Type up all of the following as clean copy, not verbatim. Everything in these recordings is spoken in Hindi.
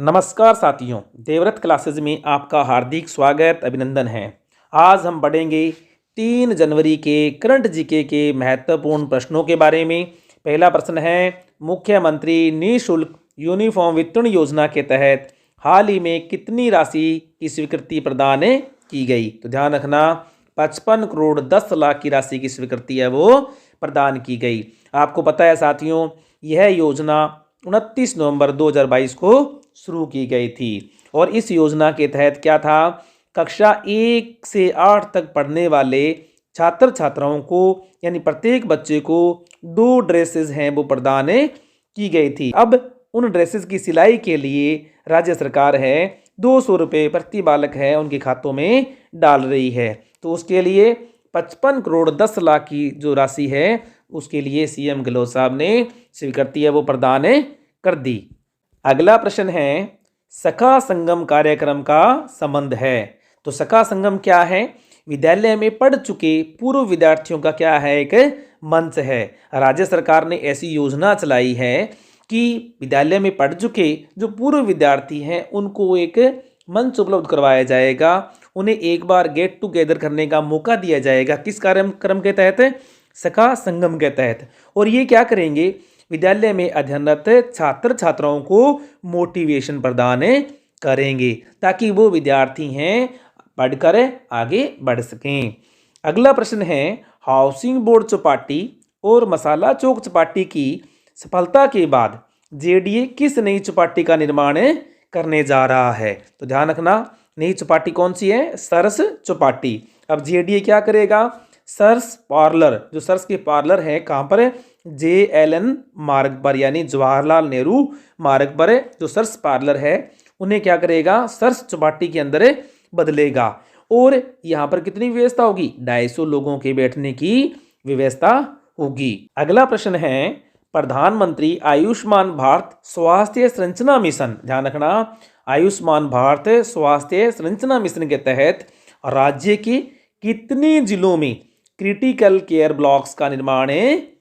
नमस्कार साथियों, देवव्रत क्लासेज में आपका हार्दिक स्वागत अभिनंदन है। आज हम पढ़ेंगे 3 जनवरी के करंट जीके के महत्वपूर्ण प्रश्नों के बारे में। पहला प्रश्न है, मुख्यमंत्री निःशुल्क यूनिफॉर्म वितरण योजना के तहत हाल ही में कितनी राशि की स्वीकृति प्रदान की गई? तो ध्यान रखना, 55 करोड़ 10 लाख की राशि की स्वीकृति है वो प्रदान की गई। आपको पता है साथियों, यह योजना 29 नवंबर 2022 को शुरू की गई थी और इस योजना के तहत क्या था, कक्षा 1 से 8 तक पढ़ने वाले छात्र छात्राओं को यानी प्रत्येक बच्चे को 2 ड्रेसेस हैं वो प्रदान की गई थी। अब उन ड्रेसेस की सिलाई के लिए राज्य सरकार है 200 रुपये प्रति बालक है उनके खातों में डाल रही है। तो उसके लिए 55 करोड़ 10 लाख की जो राशि है उसके लिए सीएम गहलोत साहब ने स्वीकृति है वो प्रदान कर दी। अगला प्रश्न है, सखा संगम कार्यक्रम का संबंध है। तो सखा संगम क्या है? विद्यालय में पढ़ चुके पूर्व विद्यार्थियों का क्या है, एक मंच है। राज्य सरकार ने ऐसी योजना चलाई है कि विद्यालय में पढ़ चुके जो पूर्व विद्यार्थी हैं उनको एक मंच उपलब्ध करवाया जाएगा, उन्हें एक बार गेट टुगेदर करने का मौका दिया जाएगा। किस कार्यक्रम के तहत? सखा संगम के तहत। और ये क्या करेंगे, विद्यालय में अध्ययनरत छात्र छात्राओं को मोटिवेशन प्रदान करेंगे ताकि वो विद्यार्थी हैं पढ़कर आगे बढ़ सकें। अगला प्रश्न है, हाउसिंग बोर्ड चौपाटी और मसाला चौक चौपाटी की सफलता के बाद जेडीए किस नई चौपाटी का निर्माण करने जा रहा है? तो ध्यान रखना, नई चौपाटी कौन सी है? सरस चौपाटी। अब जेडीए क्या करेगा, सरस पार्लर, जो सरस के पार्लर है कहाँ पर? JLN मार्ग पर, यानी जवाहरलाल नेहरू मार्ग पर जो सरस पार्लर है उन्हें क्या करेगा, सरस चौपाटी के अंदर बदलेगा। और यहाँ पर कितनी व्यवस्था होगी? 250 लोगों के बैठने की व्यवस्था होगी। अगला प्रश्न है, प्रधानमंत्री आयुष्मान भारत स्वास्थ्य संरचना मिशन, ध्यान रखना, आयुष्मान भारत स्वास्थ्य संरचना मिशन के तहत राज्य के कितने जिलों में क्रिटिकल केयर ब्लॉक्स का निर्माण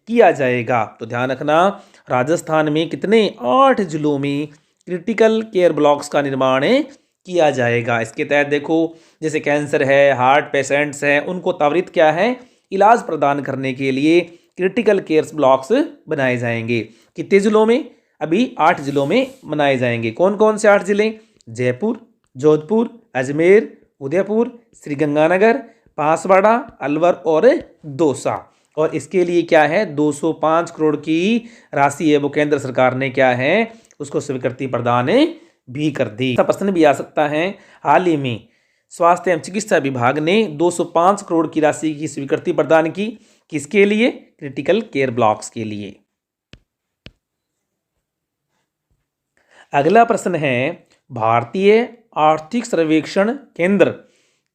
किया जाएगा? तो ध्यान रखना, राजस्थान में कितने? 8 जिलों में क्रिटिकल केयर ब्लॉक्स का निर्माण किया जाएगा। इसके तहत देखो, जैसे कैंसर है, हार्ट पेशेंट्स हैं, उनको त्वरित क्या है, इलाज प्रदान करने के लिए क्रिटिकल केयर ब्लॉक्स बनाए जाएंगे। कितने जिलों में? अभी 8 जिलों में बनाए जाएंगे। कौन कौन से 8 जिले? जयपुर, जोधपुर, अजमेर, उदयपुर, श्रीगंगानगर, बांसवाड़ा, अलवर और दौसा। और इसके लिए क्या है, 205 करोड़ की राशि है वो केंद्र सरकार ने क्या है उसको स्वीकृति प्रदान भी कर दी। प्रश्न भी आ सकता है, हाल ही में स्वास्थ्य एवं चिकित्सा विभाग ने 205 करोड़ की राशि की स्वीकृति प्रदान की, किसके लिए? क्रिटिकल केयर ब्लॉक्स के लिए। अगला प्रश्न है, भारतीय आर्थिक सर्वेक्षण केंद्र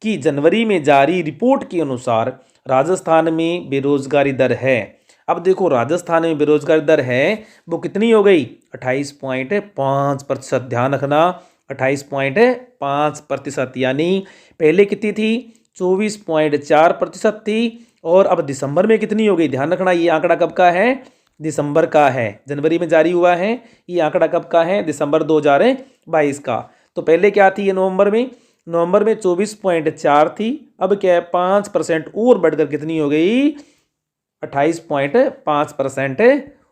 की जनवरी में जारी रिपोर्ट के अनुसार राजस्थान में बेरोजगारी दर है। अब देखो, राजस्थान में बेरोजगारी दर है वो कितनी हो गई? 28.5%। ध्यान रखना, 28.5%, यानी पहले कितनी थी? 24.4% थी और अब दिसंबर में कितनी हो गई? ध्यान रखना, ये आंकड़ा कब का है? दिसंबर का है, जनवरी में जारी हुआ है। ये आंकड़ा कब का है? दिसंबर 2022 का। तो पहले क्या थी ये? नवंबर में 24.4 थी, अब क्या है 5% और बढ़कर कितनी हो गई? 28.5%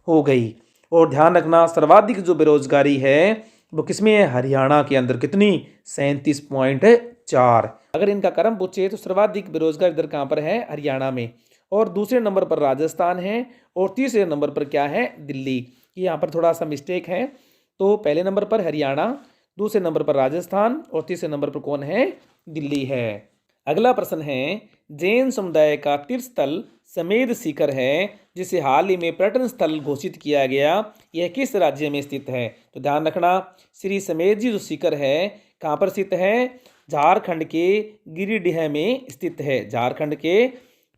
हो गई। और ध्यान रखना, सर्वाधिक जो बेरोजगारी है वो किसमें है? हरियाणा के अंदर। कितनी? 37.4। अगर इनका क्रम पूछे तो सर्वाधिक बेरोजगारी दर कहाँ पर है? हरियाणा में। और दूसरे नंबर पर राजस्थान है और तीसरे नंबर पर क्या है? दिल्ली। यहाँ पर थोड़ा सा मिस्टेक है, तो पहले नंबर पर हरियाणा, दूसरे नंबर पर राजस्थान और तीसरे नंबर पर कौन है? दिल्ली है। अगला प्रश्न है, जैन समुदाय का तीर्थ स्थल समेध शिखर है जिसे हाल ही में पर्यटन स्थल घोषित किया गया, यह किस राज्य में स्थित है? तो ध्यान रखना, श्री समेध जी जो शिखर है कहाँ पर स्थित है? झारखंड के गिरिडीह में स्थित है, झारखंड के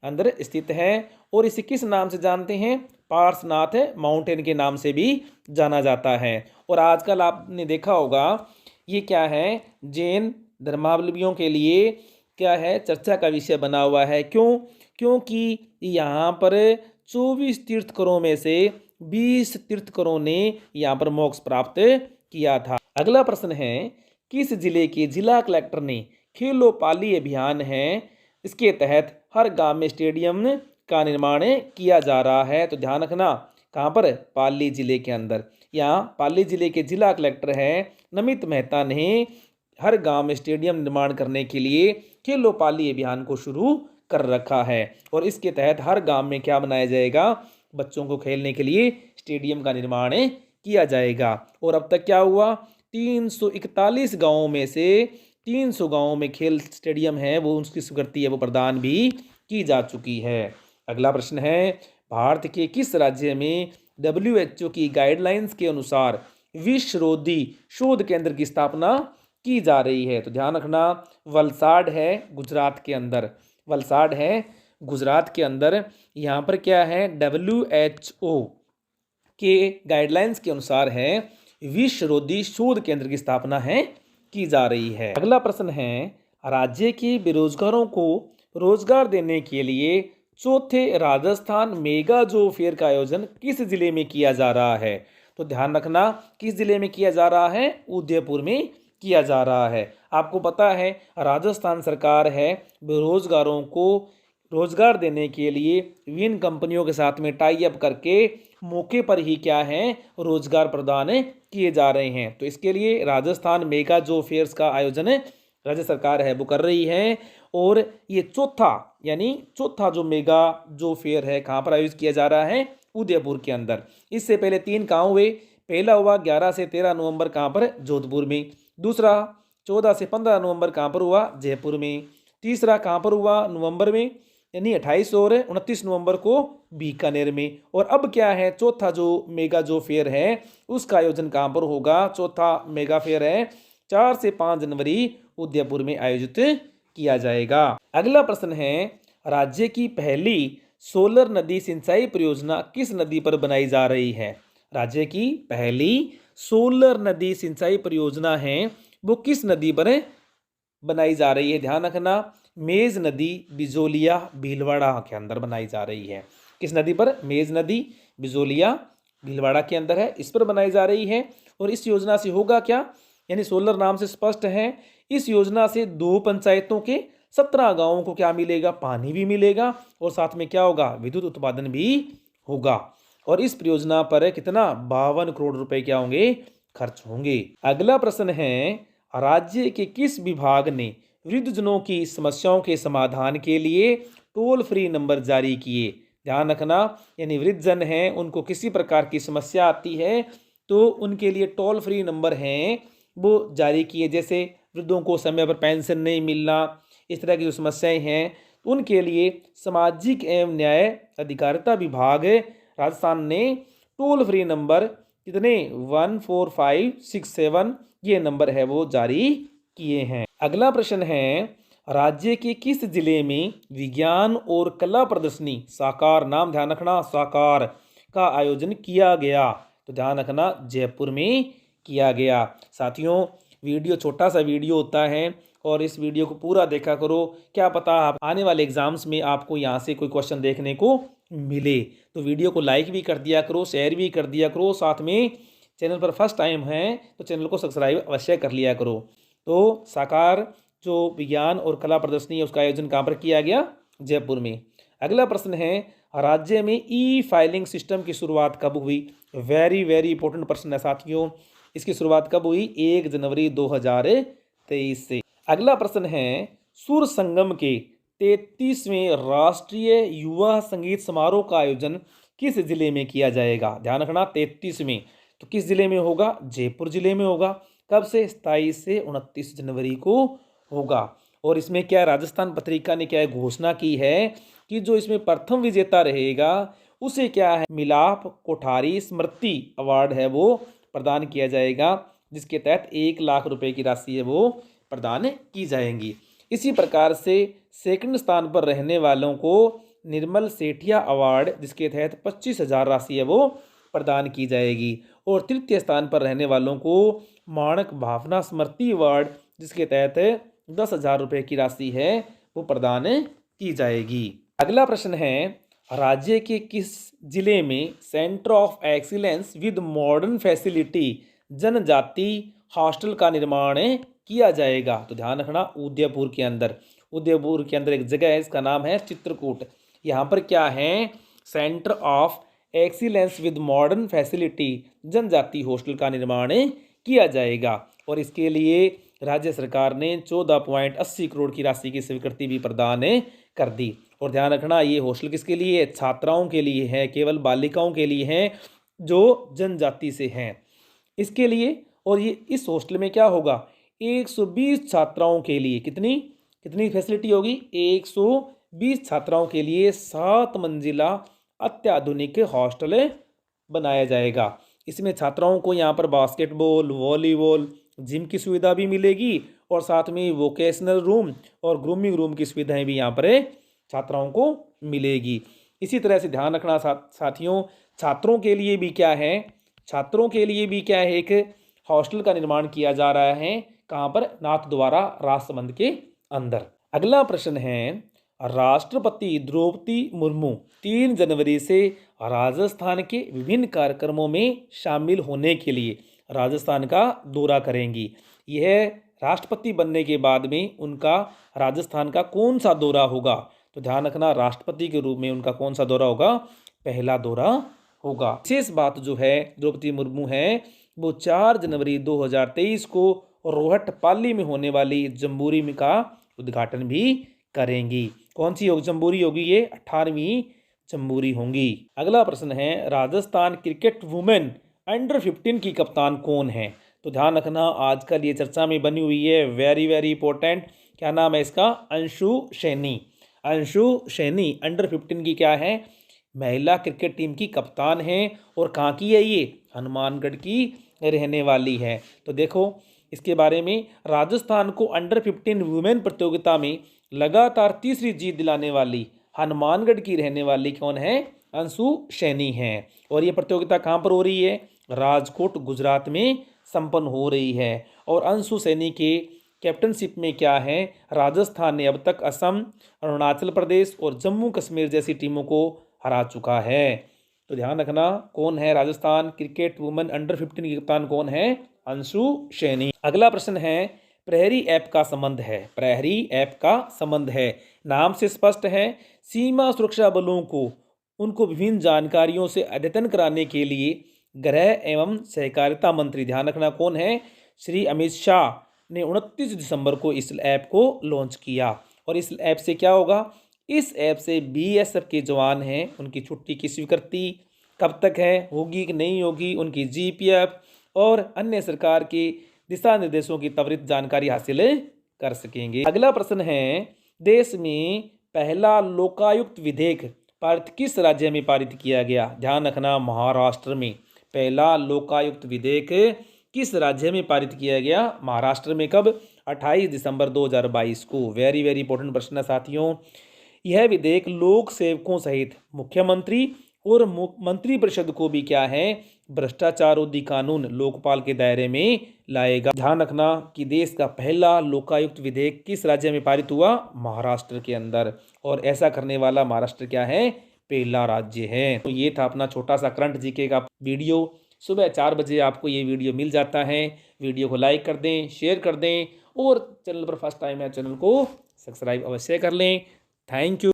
अंदर स्थित है। और इसे किस नाम से जानते हैं? पार्श्वनाथ माउंटेन के नाम से भी जाना जाता है। और आजकल आपने देखा होगा ये क्या है, जैन धर्मावलंबियों के लिए क्या है, चर्चा का विषय बना हुआ है। क्यों? क्योंकि यहाँ पर 24 तीर्थकरों में से 20 तीर्थकरों ने यहाँ पर मोक्ष प्राप्त किया था। अगला प्रश्न है, किस जिले के जिला कलेक्टर ने खेलो पाली अभियान है, इसके तहत हर गांव में स्टेडियम का निर्माण किया जा रहा है। तो ध्यान रखना, कहाँ पर? पाली जिले के अंदर। यहाँ पाली जिले के जिला कलेक्टर हैं नमित मेहता ने हर गांव में स्टेडियम निर्माण करने के लिए खेलो पाली अभियान को शुरू कर रखा है और इसके तहत हर गांव में क्या बनाया जाएगा? बच्चों को खेलने के लिए स्टेडियम का निर्माण किया जाएगा। और अब तक क्या हुआ? 341 गांवों में से 300 गांवों में खेल स्टेडियम है, वो उसकी स्वीकृति है वो प्रदान भी की जा चुकी है। अगला प्रश्न है, भारत के किस राज्य में WHO की गाइडलाइंस के अनुसार विषरोधी शोध केंद्र की स्थापना की जा रही है? तो ध्यान रखना, वलसाड है गुजरात के अंदर। वलसाड है गुजरात के अंदर। यहाँ पर क्या है? WHO के गाइडलाइंस के अनुसार है विषरोधी शोध केंद्र की स्थापना है की जा रही है। अगला प्रश्न है, राज्य के बेरोजगारों को रोजगार देने के लिए चौथे राजस्थान मेगा जॉब फेयर का आयोजन किस जिले में किया जा रहा है? तो ध्यान रखना, किस जिले में किया जा रहा है? उदयपुर में किया जा रहा है। आपको पता है राजस्थान सरकार है बेरोजगारों को रोजगार देने के लिए विभिन्न कंपनियों के साथ में टाई अप करके मौके पर ही क्या है? रोजगार प्रदान किए जा रहे हैं। तो इसके लिए राजस्थान मेगा जॉब फेयर्स का आयोजन राज्य सरकार है वो कर रही है और ये चौथा जो मेगा जॉब फेयर है कहाँ पर आयोजित किया जा रहा है? उदयपुर के अंदर। इससे पहले 3 कहाँ हुए? पहला हुआ 11 से 13 नवंबर कहाँ पर? जोधपुर में। दूसरा 14 से 15 नवंबर कहाँ पर हुआ? जयपुर में। तीसरा कहाँ पर हुआ नवंबर में? यानी 28 और 29 नवंबर को बीकानेर में। और अब क्या है? चौथा जो मेगा जो फेयर है उसका आयोजन कहाँ पर होगा? चौथा मेगा फेयर है 4 से 5 जनवरी उदयपुर में आयोजित किया जाएगा। अगला प्रश्न है, राज्य की पहली सोलर नदी सिंचाई परियोजना किस नदी पर बनाई जा रही है? राज्य की पहली सोलर नदी सिंचाई परियोजना है वो किस नदी पर बनाई जा रही है? ध्यान रखना, मेज नदी बिजोलिया भीलवाड़ा के अंदर बनाई जा रही है। किस नदी पर? मेज नदी बिजोलिया भीलवाड़ा के अंदर है, इस पर बनाई जा रही है। और इस योजना से होगा क्या? यानी सोलर नाम से स्पष्ट है, इस योजना से 2 पंचायतों के 17 गांवों को क्या मिलेगा? पानी भी मिलेगा और साथ में क्या होगा? विद्युत उत्पादन भी होगा। और इस परियोजना पर कितना? 52 करोड़ रुपए क्या होंगे? खर्च होंगे। अगला प्रश्न है, राज्य के किस विभाग ने वृद्धजनों की समस्याओं के समाधान के लिए टोल फ्री नंबर जारी किए? ध्यान रखना, यानी वृद्धजन हैं उनको किसी प्रकार की समस्या आती है तो उनके लिए टोल फ्री नंबर हैं वो जारी किए। जैसे वृद्धों को समय पर पेंशन नहीं मिलना, इस तरह की जो समस्याएं हैं उनके लिए सामाजिक एवं न्याय अधिकारिता विभाग राजस्थान ने टोल फ्री नंबर कितने? 14567 ये नंबर है वो जारी किए हैं। अगला प्रश्न है, राज्य के किस जिले में विज्ञान और कला प्रदर्शनी साकार, नाम ध्यान रखना साकार, का आयोजन किया गया? तो ध्यान रखना, जयपुर में किया गया। साथियों, वीडियो छोटा सा वीडियो होता है और इस वीडियो को पूरा देखा करो, क्या पता आप आने वाले एग्जाम्स में आपको यहाँ से कोई क्वेश्चन देखने को मिले। तो वीडियो को लाइक भी कर दिया करो, शेयर भी कर दिया करो, साथ में चैनल पर फर्स्ट टाइम है तो चैनल को सब्सक्राइब अवश्य कर लिया करो। तो साकार जो विज्ञान और कला प्रदर्शनी है उसका आयोजन कहाँ पर किया गया? जयपुर में। अगला प्रश्न है, राज्य में ई फाइलिंग सिस्टम की शुरुआत कब हुई? वेरी वेरी इंपॉर्टेंट प्रश्न है साथियों। इसकी शुरुआत कब हुई? 1 जनवरी 2023 से। अगला प्रश्न है, सुर संगम के 33वें राष्ट्रीय युवा संगीत समारोह का आयोजन किस जिले में किया जाएगा? ध्यान रखना, 33वें तो किस जिले में होगा? जयपुर जिले में होगा। कब से? 27 से 29 जनवरी को होगा। और इसमें क्या राजस्थान पत्रिका ने क्या घोषणा की है कि जो इसमें प्रथम विजेता रहेगा उसे क्या है? मिलाप कोठारी स्मृति अवार्ड है वो प्रदान किया जाएगा, जिसके तहत 1 लाख रुपए की राशि है वो प्रदान की जाएंगी। इसी प्रकार से सेकंड स्थान पर रहने वालों को निर्मल सेठिया अवार्ड, जिसके तहत 25,000 राशि है वो प्रदान की जाएगी। और तृतीय स्थान पर रहने वालों को माणक भावना स्मृति अवार्ड, जिसके तहत 10,000 रुपये की राशि है वो प्रदान की जाएगी। अगला प्रश्न है, राज्य के किस जिले में centre of excellence with modern facility जनजाति हॉस्टल का निर्माण किया जाएगा? तो ध्यान रखना, उदयपुर के अंदर। उदयपुर के अंदर एक जगह है, इसका नाम है चित्रकूट। यहाँ पर क्या है? Centre of excellence with modern facility जनजाति हॉस्टल का निर्माण किया जाएगा। और इसके लिए राज्य सरकार ने 14.80 करोड़ की राशि की स्वीकृति भी प्रदान कर दी। और ध्यान रखना, ये हॉस्टल किसके लिए है? छात्राओं के लिए है, केवल बालिकाओं के लिए है जो जनजाति से हैं, इसके लिए। और ये इस हॉस्टल में क्या होगा? 120 छात्राओं के लिए कितनी कितनी फैसिलिटी होगी? 120 छात्राओं के लिए 7 मंजिला अत्याधुनिक हॉस्टल बनाया जाएगा। इसमें छात्राओं को यहाँ पर बास्केटबॉल, वॉलीबॉल, जिम की सुविधा भी मिलेगी और साथ में वोकेशनल रूम और ग्रूमिंग रूम की सुविधाएं भी यहाँ पर छात्राओं को मिलेगी। इसी तरह से ध्यान रखना साथियों, छात्रों के लिए भी क्या है? छात्रों के लिए भी क्या है? एक हॉस्टल का निर्माण किया जा रहा है। कहाँ पर? नाथद्वारा राजसमंद के अंदर। अगला प्रश्न है, राष्ट्रपति द्रौपदी मुर्मू 3 जनवरी से राजस्थान के विभिन्न कार्यक्रमों में शामिल होने के लिए राजस्थान का दौरा करेंगी। यह राष्ट्रपति बनने के बाद में उनका राजस्थान का कौन सा दौरा होगा? तो ध्यान रखना, राष्ट्रपति के रूप में उनका कौन सा दौरा होगा? पहला दौरा होगा। विशेष बात जो है द्रौपदी मुर्मू है वो 4 जनवरी 2023 को रोहटपाली में होने वाली जम्बूरी में का उद्घाटन भी करेंगी। कौन सी जम्बूरी होगी? ये 18वीं जम्बूरी होंगी। अगला प्रश्न है, राजस्थान क्रिकेट वुमेन अंडर 15 की कप्तान कौन है? तो ध्यान रखना, आजकल ये चर्चा में बनी हुई है, वेरी वेरी इंपॉर्टेंट। क्या नाम है इसका? अंशु सैनी। अंशु सैनी अंडर 15 की क्या है? महिला क्रिकेट टीम की कप्तान है। और कहाँ की है ये? हनुमानगढ़ की रहने वाली है। तो देखो इसके बारे में, राजस्थान को अंडर 15 वुमेन प्रतियोगिता में लगातार तीसरी जीत दिलाने वाली हनुमानगढ़ की रहने वाली कौन है? अंशु सैनी है। और ये प्रतियोगिता कहाँ पर हो रही है? राजकोट गुजरात में संपन्न हो रही है। और अंशु सैनी के कैप्टनशिप में क्या है? राजस्थान ने अब तक असम, अरुणाचल प्रदेश और जम्मू कश्मीर जैसी टीमों को हरा चुका है। तो ध्यान रखना, कौन है राजस्थान क्रिकेट वुमेन अंडर 15 की कप्तान कौन है? अंशु सैनी। अगला प्रश्न है, प्रहरी ऐप का संबंध है। प्रहरी ऐप का संबंध है, नाम से स्पष्ट है, सीमा सुरक्षा बलों को उनको विभिन्न जानकारियों से अद्यतन कराने के लिए गृह एवं सहकारिता मंत्री, ध्यान रखना कौन है? श्री अमित शाह ने 29 दिसंबर को इस ऐप को लॉन्च किया। और इस ऐप से क्या होगा? इस ऐप से बीएसएफ के जवान हैं उनकी छुट्टी की स्वीकृति कब तक है, होगी कि नहीं होगी, उनकी जीपीएफ और अन्य सरकार के दिशा निर्देशों की त्वरित जानकारी हासिल कर सकेंगे। अगला प्रश्न है, देश में पहला लोकायुक्त विधेयक पारित किस राज्य में पारित किया गया? ध्यान रखना, महाराष्ट्र में। पहला लोकायुक्त विधेयक किस राज्य में पारित किया गया? महाराष्ट्र में। कब? 28 दिसंबर 2022 को। वेरी वेरी इंपॉर्टेंट प्रश्न है साथियों। यह विधेयक लोक सेवकों सहित मुख्यमंत्री और मंत्रिपरिषद को भी क्या है? भ्रष्टाचार रोधी कानून लोकपाल के दायरे में लाएगा। ध्यान रखना कि देश का पहला लोकायुक्त विधेयक किस राज्य में पारित हुआ? महाराष्ट्र के अंदर। और ऐसा करने वाला महाराष्ट्र क्या है? पहला राज्य है। तो ये था अपना छोटा सा करंट जीके का वीडियो। सुबह 4 बजे आपको ये वीडियो मिल जाता है। वीडियो को लाइक कर दें, शेयर कर दें और चैनल पर फर्स्ट टाइम है चैनल को सब्सक्राइब अवश्य कर लें। Thank you.